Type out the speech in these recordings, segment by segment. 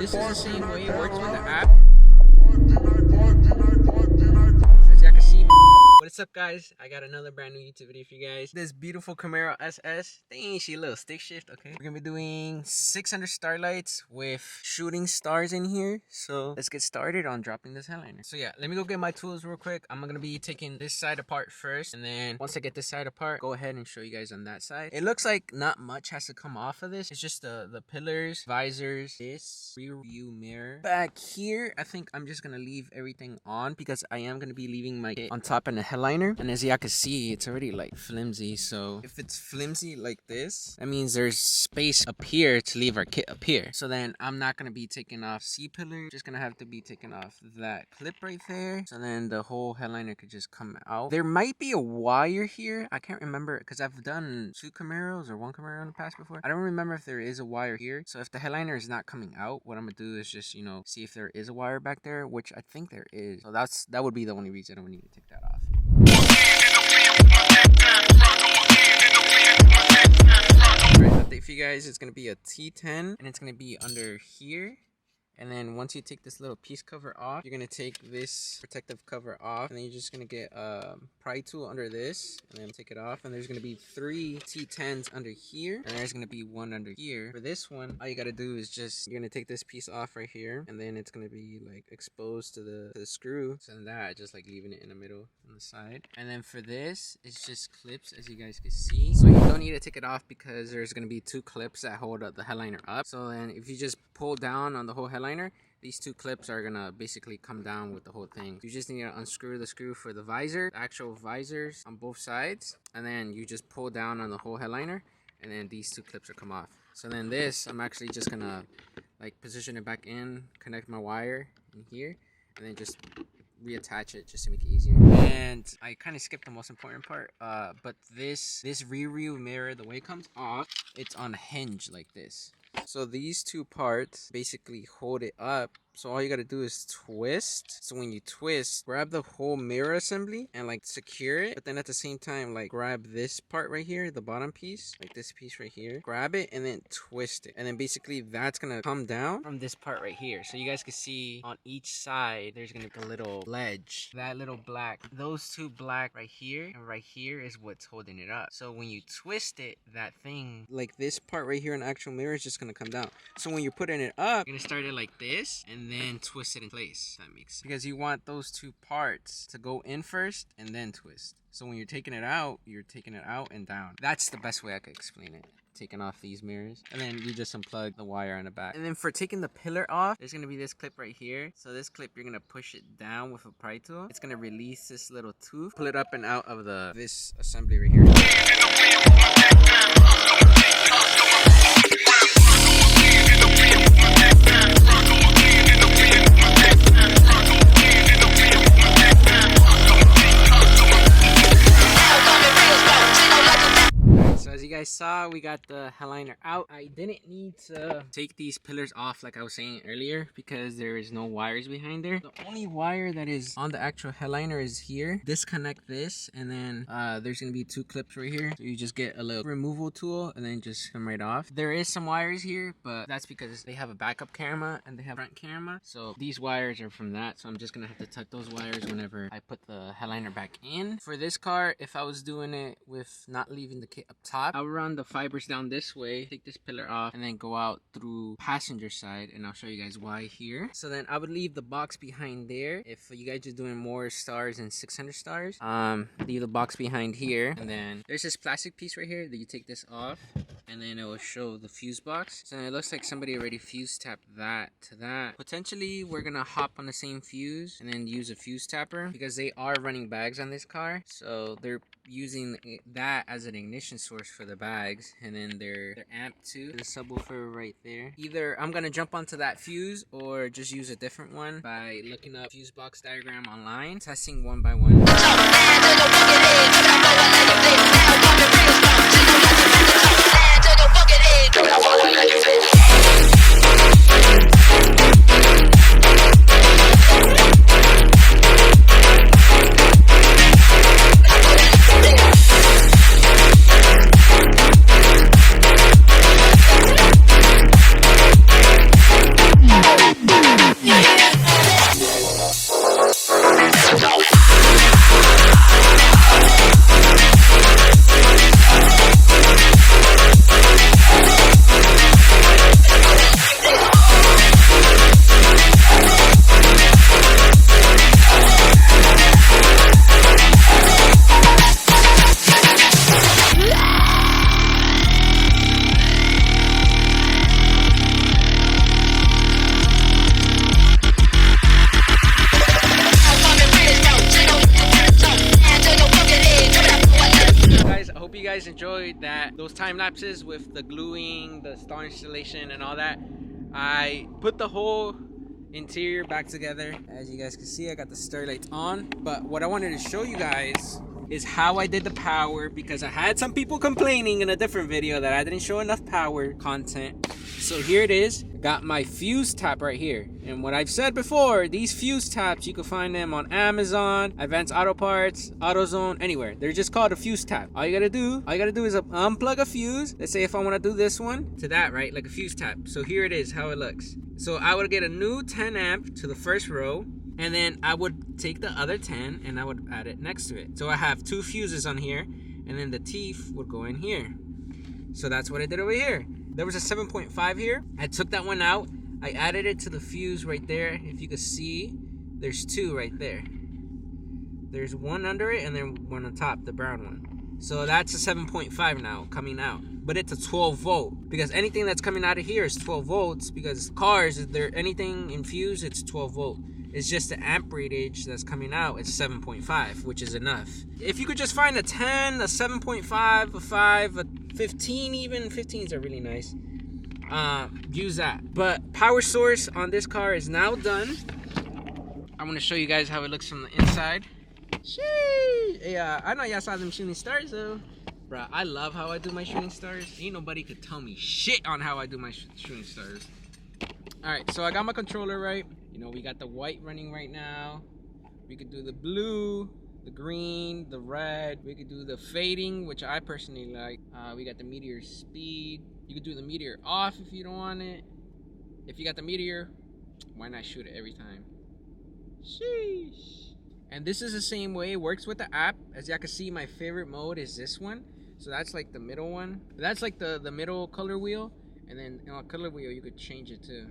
This is the same way it works with the app. As y'all can see, what's up guys? I got another brand new YouTube video for you guys. This beautiful Camaro SS. Dang, she a little stick shift, okay? We're gonna be doing 600 Starlights with shooting stars in here. So let's get started on dropping this headliner. So yeah, let me go get my tools real quick. I'm gonna be taking this side apart first, and then once I get this side apart, go ahead and show you guys on that side. It looks like not much has to come off of this. It's just the pillars, visors, this rear view mirror. Back here, I think I'm just gonna leave everything on because I am gonna be leaving my kit on top and the headliner. And as y'all can see, it's already like flimsy. So if it's flimsy like this, that means there's space up here to leave our kit up here. So then I'm not gonna be taking off C-pillar, just gonna have to be taking off that clip right there. So then the whole headliner could just come out. There might be a wire here. I can't remember because I've done 2 Camaros or 1 Camaro in the past before. I don't remember if there is a wire here. So if the headliner is not coming out, what I'm gonna do is just, you know, see if there is a wire back there, which I think there is. So that would be the only reason I would need to take that off. Alright, update for you guys, it's gonna be a T10 and it's gonna be under here. And then once you take this little piece cover off, you're gonna take this protective cover off, and then you're just gonna get a pry tool under this and then take it off. And there's gonna be 3 T10s under here, and there's gonna be 1 under here. For this one, all you gotta do is just, you're gonna take this piece off right here, and then it's gonna be like exposed to the screw. So then that, just like leaving it in the middle on the side. And then for this, it's just clips, as you guys can see. So you don't need to take it off because there's gonna be 2 clips that hold up the headliner up. So then if you just pull down on the whole headliner, these 2 clips are gonna basically come down with the whole thing. You just need to unscrew the screw for the visor, the actual visors on both sides, and then you just pull down on the whole headliner, and then these 2 clips will come off. So then this, I'm actually just gonna like position it back in, connect my wire in here, and then just reattach it just to make it easier. And I kind of skipped the most important part, but this rear view mirror, the way it comes off, it's on a hinge like this. So these 2 parts basically hold it up. So all you gotta do is twist. So when you twist, grab the whole mirror assembly and like secure it. But then at the same time, like grab this part right here, the bottom piece, like this piece right here. Grab it and then twist it. And then basically that's gonna come down from this part right here. So you guys can see on each side, there's gonna be a little ledge. That little black, those 2 black right here and right here is what's holding it up. So when you twist it, that thing, like this part right here in the actual mirror is just gonna come down. So when you're putting it up, you're gonna start it like this and then twist it in place. That makes sense. Because you want those 2 parts to go in first and then twist. So when you're taking it out, you're taking it out and down. That's the best way I could explain it. Taking off these mirrors, and then you just unplug the wire on the back. And then for taking the pillar off, there's gonna be this clip right here. So this clip, you're gonna push it down with a pry tool. It's gonna release this little tooth, pull it up and out of this assembly right here. Saw, we got the headliner out. I didn't need to take these pillars off like I was saying earlier because there is no wires behind there. The only wire that is on the actual headliner is here. Disconnect this, and then there's gonna be 2 clips right here. So you just get a little removal tool and then just come right off. There is some wires here, but that's because they have a backup camera and they have front camera. So these wires are from that. So I'm just gonna have to tuck those wires whenever I put the headliner back in. For this car, if I was doing it with not leaving the kit up top, I would run the fibers down this way, take this pillar off, and then go out through passenger side, and I'll show you guys why here. So then I would leave the box behind there. If you guys are doing more stars than 600 stars, leave the box behind here, and then there's this plastic piece right here that you take this off, and then it will show the fuse box. So it looks like somebody already fuse tapped that to that. Potentially we're gonna hop on the same fuse and then use a fuse tapper because they are running bags on this car, so they're using that as an ignition source for the bags, and then their amp too, the subwoofer right there. Either I'm gonna jump onto that fuse or just use a different one by looking up fuse box diagram online, testing one by one. hope you guys enjoyed those time lapses with the gluing, the star installation, and all that. I put the whole interior back together. As you guys can see, I got the Starlights on. But what I wanted to show you guys is how I did the power, because I had some people complaining in a different video that I didn't show enough power content. So here it is. Got my fuse tap right here. And what I've said before, these fuse taps, you can find them on Amazon, Advanced Auto Parts, AutoZone, anywhere. They're just called a fuse tap. All you gotta do is unplug a fuse. Let's say if I wanna do this one to that, right? Like a fuse tap. So here it is, how it looks. So I would get a new 10 amp to the first row, and then I would take the other 10 and I would add it next to it. So I have 2 fuses on here, and then the teeth would go in here. So that's what I did over here. There was a 7.5 here. I took that one out. I added it to the fuse right there. If you can see, there's 2 right there. There's one under it and then one on top, the brown one. So that's a 7.5 now coming out. But it's a 12 volt, because anything that's coming out of here is 12 volts, because cars, if they're anything infused, it's 12 volt. It's just the amp ratage that's coming out is 7.5, which is enough. If you could just find a 10, a 7.5, a 5, a 15 even, 15s are really nice. Use that. But power source on this car is now done. I'm gonna show you guys how it looks from the inside. Sheesh! Yeah, I know y'all saw them shooting stars though. Bruh, I love how I do my shooting stars. Ain't nobody could tell me shit on how I do my shooting stars. Alright, so I got my controller right. You know, we got the white running right now. We could do the blue, the green, the red. We could do the fading, which I personally like. We got the meteor speed. You could do the meteor off if you don't want it. If you got the meteor, why not shoot it every time? Sheesh. And this is the same way it works with the app. As y'all can see, my favorite mode is this one. So that's like the middle one. That's like the middle color wheel. And then on a color wheel, you could change it too.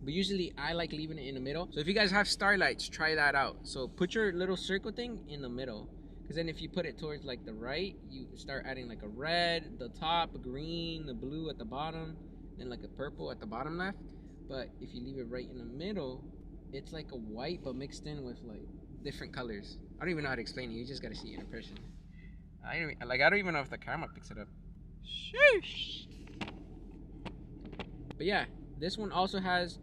But usually I like leaving it in the middle. So if you guys have Starlights, try that out. So put your little circle thing in the middle. Because then if you put it towards like the right, you start adding like a red, the top, a green, the blue at the bottom, then like a purple at the bottom left. But if you leave it right in the middle, it's like a white but mixed in with like different colors. I don't even know how to explain it. You just gotta see it in person. I don't even know if the camera picks it up. Sheesh. But yeah, this one also has,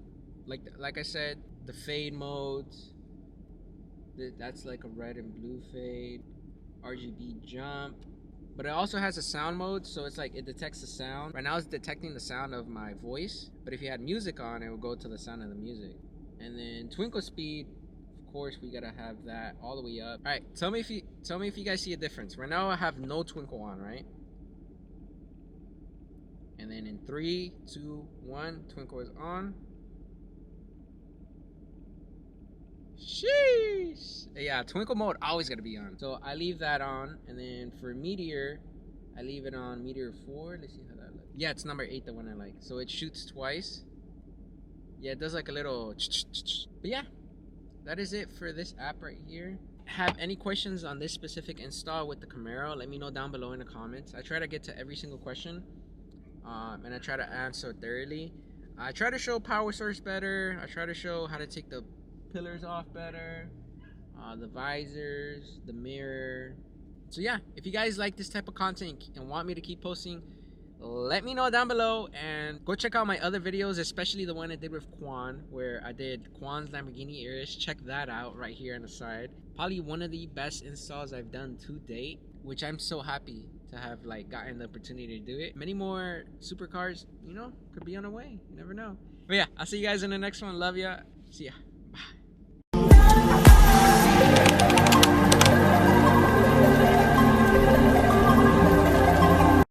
like I said, the fade modes. That's like a red and blue fade, RGB jump. But it also has a sound mode, so it's like it detects the sound. Right now it's detecting the sound of my voice, but if you had music on, it would go to the sound of the music. And then twinkle speed, of course, we gotta have that all the way up. All right, tell me if you guys see a difference. Right now I have no twinkle on, right? And then in 3, 2, 1, twinkle is on. Sheesh. Yeah, twinkle mode always gotta be on. So I leave that on, and then for meteor, I leave it on meteor 4. Let's see how that looks. Yeah, it's number 8, the one I like. So it shoots twice. Yeah, it does like a little but yeah, that is it for this app right here. Have any questions on this specific install with the Camaro, let me know down below in the comments. I try to get to every single question, and I try to answer thoroughly. I try to show power source better. I try to show how to take the pillars off better, the visors, the mirror. So yeah, if you guys like this type of content and want me to keep posting, let me know down below, and go check out my other videos, especially the one I did with Quan, where I did Quan's Lamborghini Urus. Check that out right here on the side. Probably one of the best installs I've done to date, which I'm so happy to have like gotten the opportunity to do it. Many more supercars, you know, could be on the way. You never know. But yeah, I'll see you guys in the next one. Love ya. See ya.